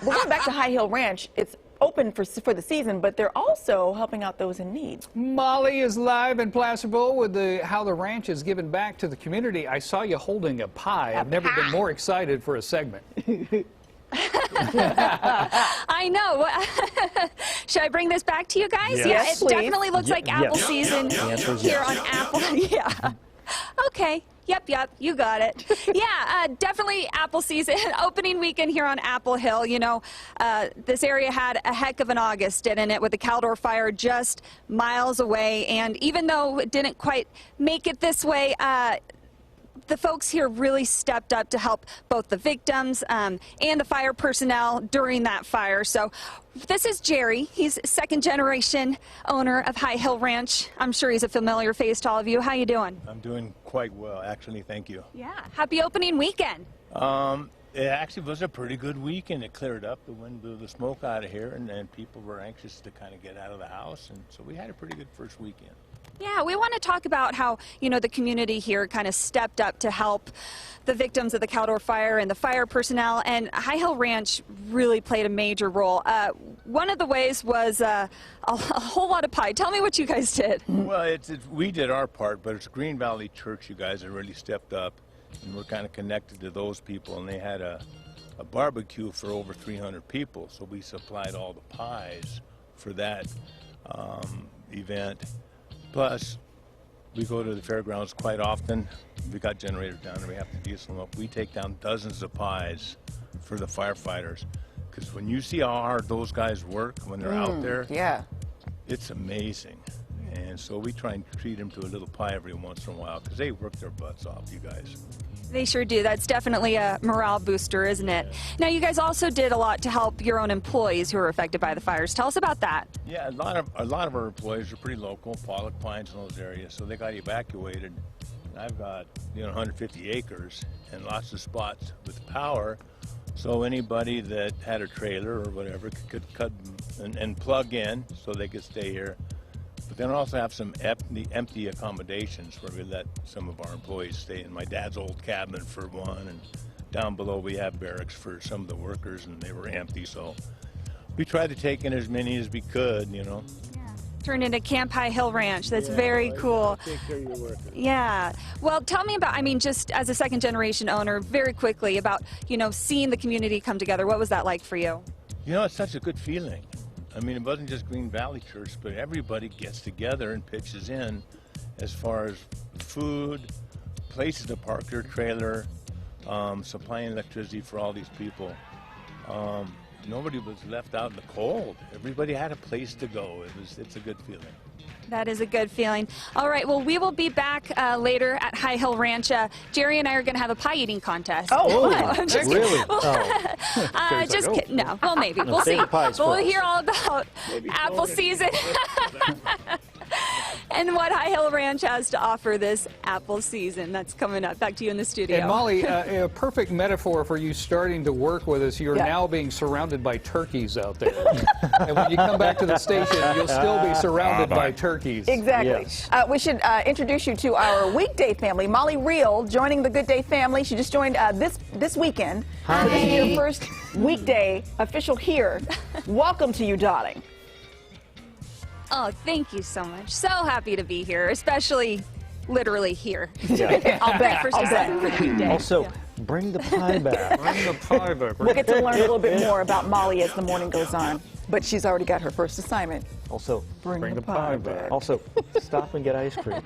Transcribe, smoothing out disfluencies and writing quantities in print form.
But going back to High Hill Ranch, it's open for the season, but they're also helping out those in need. Molly is live in Placerville with how the ranch is giving back to the community. I saw you holding a pie. I've never been more excited for a segment. I know. Should I bring this back to you guys? Yes, Yeah, it please. definitely looks like apple season here on Apple. Yeah. Okay. Yep, you got it. Yeah, definitely apple season, opening weekend here on Apple Hill. You know, this area had a heck of an August, didn't it, with the Caldor fire just miles away. And even though it didn't quite make it this way, the folks here really stepped up to help both the victims and the fire personnel during that fire. So this is Jerry. He's second-generation owner of High Hill Ranch. I'm sure he's a familiar face to all of you. How you doing? I'm doing quite well, actually. Thank you. Yeah. Happy opening weekend. It actually was a pretty good weekend. It cleared up. The wind blew the smoke out of here, and people were anxious to kind of get out of the house. And so we had a pretty good first weekend. Yeah, we want to talk about how, you know, the community here kind of stepped up to help the victims of the Caldor fire and the fire personnel, and High Hill Ranch really played a major role. One of the ways was a whole lot of pie. Tell me what you guys did. Well, we did our part, but it's Green Valley Church, you guys, that really stepped up, and we're kind of connected to those people, and they had a barbecue for over 300 people, so we supplied all the pies for that event. Plus, we go to the fairgrounds quite often. We got generators down there. We have to diesel them up. We take down dozens of pies for the firefighters. Because when you see how hard those guys work when they're out there, Yeah. it's amazing. And so we try and treat them to a little pie every once in a while because they work their butts off, you guys. They sure do. That's definitely a morale booster, isn't it? Now, you guys also did a lot to help your own employees who were affected by the fires. Tell us about that. Yeah, a lot of our employees are pretty local, Pollock Pines and those areas, so they got evacuated. And I've got 150 acres and lots of spots with power, so anybody that had a trailer or whatever could cut and plug in so they could stay here. But then I also have some empty accommodations where we let some of our employees stay in my dad's old cabin for one, and down below we have barracks for some of the workers, and they were empty, so we tried to take in as many as we could, you know. Yeah. Turned into Camp High Hill Ranch. That's very cool. Take care of your workers. Yeah. Well, tell me about, I mean, just as a second-generation owner, very quickly about, seeing the community come together. What was that like for you? You know, it's such a good feeling. I mean, it wasn't just Green Valley Church, but everybody gets together and pitches in as far as food, places to park their trailer, supplying electricity for all these people. Nobody was left out in the cold. Everybody had a place to go. It's a good feeling. That is a good feeling. All right, well, we will be back later at High Hill Ranch. Jerry and I are going to have a pie eating contest. Oh, just really? just kidding. No, well, maybe. We'll see. But we'll hear all about apple season and what High Hill Ranch has to offer this apple season. That's coming up. Back to you in the studio. And Molly, a perfect metaphor for you starting to work with us. You're now being surrounded by turkeys out there. And when you come back to the station, you'll still be surrounded by turkeys. Exactly. Yes. We should introduce you to our weekday family. Molly Reihl joining the Good Day family. She just joined this weekend. Hi. So this is your first weekday official here. Welcome to you, darling. Oh, thank you so much. So happy to be here, especially literally here. Yeah. I'll bet. For the weekday. Also, bring the pie back. Bring the pie back. We'll get to learn a little bit more about Molly as the morning goes on. But she's already got her first assignment. Also, Bring the pie back. Also, stop and get ice cream.